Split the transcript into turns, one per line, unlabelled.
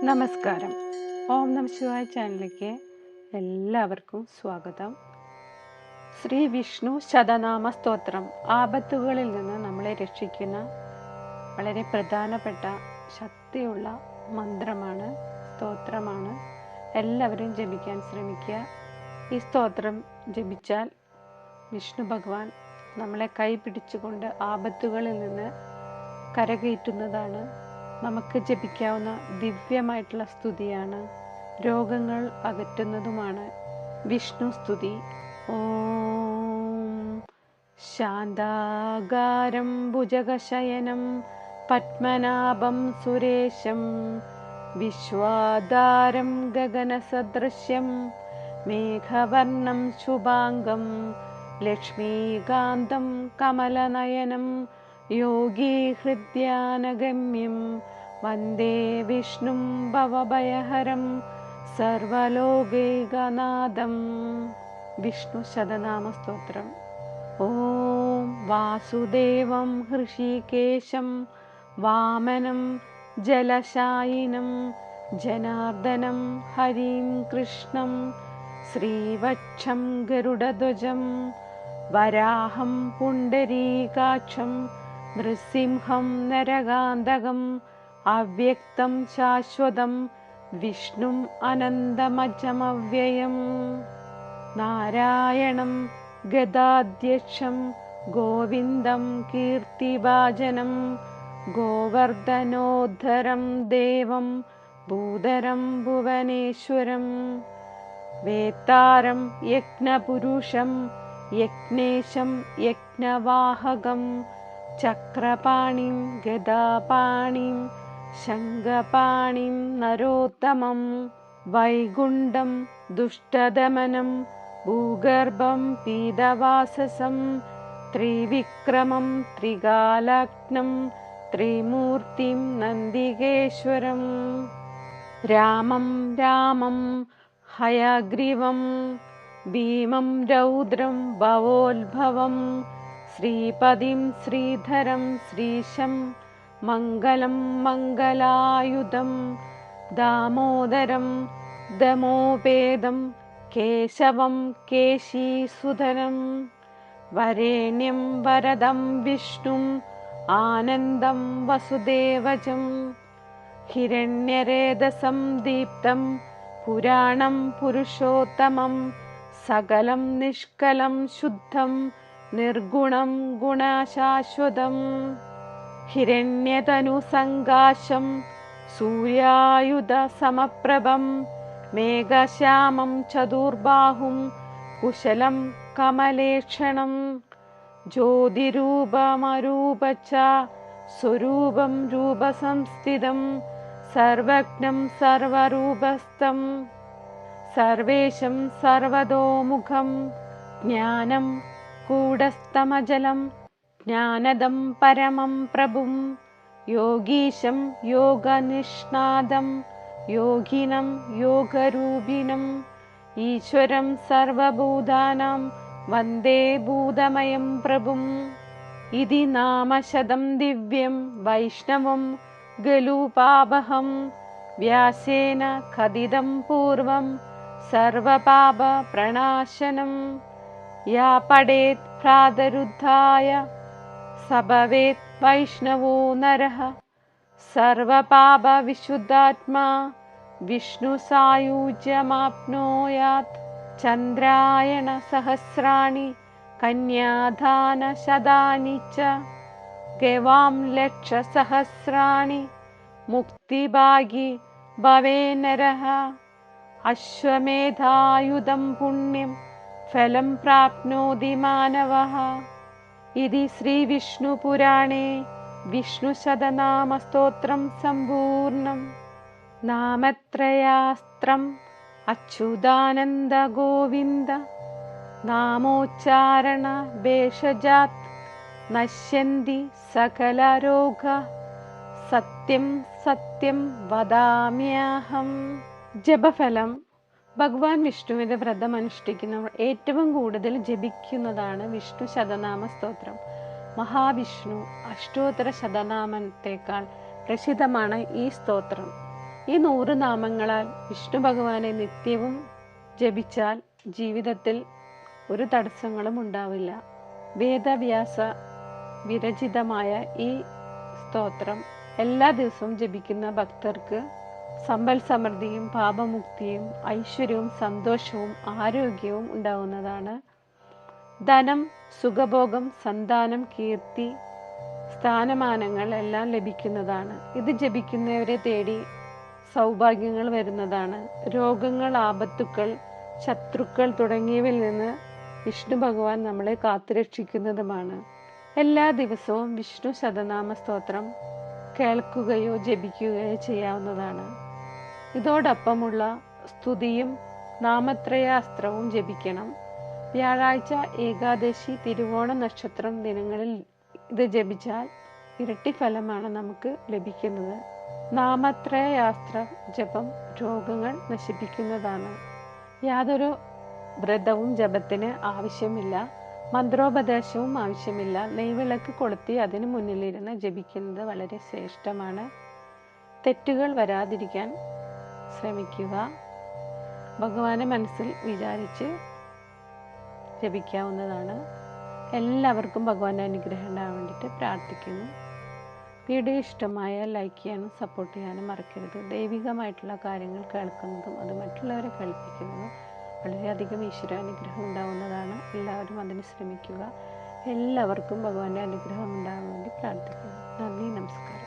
നമസ്കാരം. ഓം നമ ശിവായ ചാനലിലേക്ക് എല്ലാവർക്കും സ്വാഗതം. ശ്രീ വിഷ്ണു ശതനാമ സ്തോത്രം ആപത്തുകളിൽ നിന്ന് നമ്മളെ രക്ഷിക്കുന്ന വളരെ പ്രധാനപ്പെട്ട ശക്തിയുള്ള മന്ത്രമാണ്, സ്തോത്രമാണ്. എല്ലാവരും ജപിക്കാൻ ശ്രമിക്കുക. ഈ സ്തോത്രം ജപിച്ചാൽ വിഷ്ണു ഭഗവാൻ നമ്മളെ കൈ പിടിച്ചുകൊണ്ട് ആപത്തുകളിൽ നിന്ന് കരകയറ്റുന്നതാണ്. നമുക്ക് ജപിക്കാവുന്ന ദിവ്യമായിട്ടുള്ള സ്തുതിയാണ്, രോഗങ്ങൾ അകറ്റുന്നതുമാണ് വിഷ്ണു സ്തുതി. ഓം ശാന്താകാരം ഭുജഗശയനം പത്മനാഭം സുരേശം വിശ്വാധാരം ഗഗനസദൃശ്യം മേഘവർണം ശുഭാംഗം ലക്ഷ്മീകാന്തം കമലനയനം യോഗീ ഹൃദ്യാനഗമ്യം വന്ദേ വിഷ്ണും ഭവഭയഹരം സർവലോകൈകനാഥം. വിഷ്ണു ശതനാമ സ്തോത്രം. ഓം വാസുദേവം ഹൃഷീകേശം വാമനം ജലശായിനം ജനാർദ്ദനം ഹരിം കൃഷ്ണം ശ്രീവക്ഷം ഗരുഡധ്വജം വരാഹം പുണ്ടരീകാക്ഷം നൃസിംഹം നരകാന്തകം അവ്യക്തം ശാശ്വതം വിഷ്ണും അനന്തമജമവ്യയം നാരായണം ഗദാധ്യക്ഷം ഗോവിന്ദം കീർത്തിഭാജനം ഗോവർദ്ധനോദ്ധരം ദേവം ഭൂധരം ഭുവനേശ്വരം വേത്താരം യജ്ഞപുരുഷം യജ്ഞേശം യജ്ഞവാഹകം ചക്രപാണിം ഗദാപാണിം ശംഖപാണിം നരോത്തമം വൈകുണ്ഠം ദുഷ്ടദമനം ഭൂഗർഭം പീതവാസസം ത്രിവിക്രമം ത്രികാലാഗ്നം ത്രിമൂർത്തിം നന്ദികേശ്വരം രാമം രാമം ഹയഗ്രീവം ഭീമം രൗദ്രം ഭവോത്ഭവം ശ്രീപതിം ശ്രീധരം ശ്രീശം മംഗളം മംഗലായുധം ദാമോദരം ദമോപേതം കേശവം കേശീസുധരം വരേണ്യം വരദം വിഷ്ണും ആനന്ദം വസുദേവജം ഹിരണ്യരേതസം ദീപ്തം പുരാണം പുരുഷോത്തമം സകലം നിഷ്കലം ശുദ്ധം നിർഗുണം ഗുണശാശ്വതം ഹിരണ്യതനുസങ്കാശം സൂര്യായുധ സമപ്രഭം മേഘശ്യാമം ചതുർബാഹും കുശലം കമലേക്ഷണം ജ്യോതിരൂപമരൂപച്ച സ്വരൂപം രൂപസംസ്ഥിതം സർവജ്ഞം സർവരൂപസ്ഥം സർവേശം സർവതോമുഖം ജ്ഞാനം കൂടസ്ഥമജലം ജ്ഞാനദം പരമം പ്രഭും യോഗീശം യോഗനിഷ്ണാദം യോഗിനം യോഗരൂപിണം ഈശ്വരം സർവഭൂതാനാം വന്ദേ ഭൂതമയം പ്രഭും. ഇതി നാമശതം ദിവ്യം വൈഷ്ണവം ഗലൂപാവഹം വ്യാസേന ഖദിതം പൂർവം സർവപാപ പ്രണാശനം യാ പഠേത് പ്രാതരുദ്ധായ സഭവേത് വൈഷ്ണവോ നരഃ സർവപാപ വിശുദ്ധാത്മാ വിഷ്ണു സായുജ്യമാപ്നോയാത് ചന്ദ്രായണ സഹസ്രാണി കന്യാദാന ശതാനി ച ഗവാം ലക്ഷസഹസ്രാണി മുക്തിഭാഗി ഭവേനരഃ അശ്വമേധായുധം പുണ്യം ഫലം പ്രാപ്നോതി മാനവഃ. ഇതി ശ്രീ വിഷ്ണു പുരാണേ വിഷ്ണു ശതനാമ സ്തോത്രം സമ്പൂർണം. നാമത്രയാസ്ത്രം അച്യുതാനന്ദ ഗോവിന്ദ നാമോച്ചാരണ ഭേഷജാത് നശ്യന്തി സകല രോഗ സത്യം സത്യം വദാമ്യഹം. ജപഫലം. ഭഗവാൻ വിഷ്ണുവിൻ്റെ വ്രതം അനുഷ്ഠിക്കുന്നവർ ഏറ്റവും കൂടുതൽ ജപിക്കുന്നതാണ് വിഷ്ണു ശതനാമ സ്തോത്രം. മഹാവിഷ്ണു അഷ്ടോത്തര ശതനാമത്തേക്കാൾ പ്രസിദ്ധമാണ് ഈ സ്തോത്രം. ഈ 100 നാമങ്ങളാൽ വിഷ്ണു ഭഗവാനെ നിത്യവും ജപിച്ചാൽ ജീവിതത്തിൽ ഒരു തടസ്സങ്ങളും ഉണ്ടാവില്ല. വേദവ്യാസ വിരചിതമായ ഈ സ്തോത്രം എല്ലാ ദിവസവും ജപിക്കുന്ന ഭക്തർക്ക് സമ്പൽ സമൃദ്ധിയും പാപമുക്തിയും ഐശ്വര്യവും സന്തോഷവും ആരോഗ്യവും ഉണ്ടാവുന്നതാണ്. ധനം, സുഖഭോഗം, സന്താനം, കീർത്തി, സ്ഥാനമാനങ്ങൾ എല്ലാം ലഭിക്കുന്നതാണ്. ഇത് ജപിക്കുന്നവരെ തേടി സൗഭാഗ്യങ്ങൾ വരുന്നതാണ്. രോഗങ്ങൾ, ആപത്തുക്കൾ, ശത്രുക്കൾ തുടങ്ങിയവയിൽ നിന്ന് വിഷ്ണു ഭഗവാൻ നമ്മളെ കാത്തുരക്ഷിക്കുന്നതുമാണ്. എല്ലാ ദിവസവും വിഷ്ണു ശതനാമ സ്തോത്രം കേൾക്കുകയോ ജപിക്കുകയോ ചെയ്യാവുന്നതാണ്. ഇതോടൊപ്പമുള്ള സ്തുതിയും നാമത്രയാസ്ത്രവും ജപിക്കണം. വ്യാഴാഴ്ച, ഏകാദശി, തിരുവോണ നക്ഷത്രം ദിനങ്ങളിൽ ഇത് ജപിച്ചാൽ ഇരട്ടി ഫലമാണ് നമുക്ക് ലഭിക്കുന്നത്. നാമത്രയാസ്ത്ര ജപം രോഗങ്ങൾ നശിപ്പിക്കുന്നതാണ്. യാതൊരു വ്രതവും ജപത്തിന് ആവശ്യമില്ല. മന്ത്രോപദേശവും ആവശ്യമില്ല. നെയ്വിളക്ക് കൊളുത്തി അതിന് മുന്നിലിരുന്ന് ജപിക്കുന്നത് വളരെ ശ്രേഷ്ഠമാണ്. തെറ്റുകൾ വരാതിരിക്കാൻ ശ്രമിക്കുക. ഭഗവാനെ മനസ്സിൽ വിചാരിച്ച് ജപിക്കാവുന്നതാണ്. എല്ലാവർക്കും ഭഗവാന്റെ അനുഗ്രഹം ഉണ്ടാകാൻ വേണ്ടിയിട്ട് പ്രാർത്ഥിക്കുന്നു. വീഡിയോ ഇഷ്ടമായാൽ ലൈക്ക് ചെയ്യാനും സപ്പോർട്ട് ചെയ്യാനും മറക്കരുത്. ദൈവികമായിട്ടുള്ള കാര്യങ്ങൾ കേൾക്കുന്നതും അത് മറ്റുള്ളവരെ കേൾപ്പിക്കുന്നതും വളരെയധികം ഈശ്വരാനുഗ്രഹം ഉണ്ടാവുന്നതാണ്. എല്ലാവരും അതിന് ശ്രമിക്കുക. എല്ലാവർക്കും ഭഗവാന്റെ അനുഗ്രഹം ഉണ്ടാകാൻ വേണ്ടി പ്രാർത്ഥിക്കുന്നു. നന്ദി, നമസ്കാരം.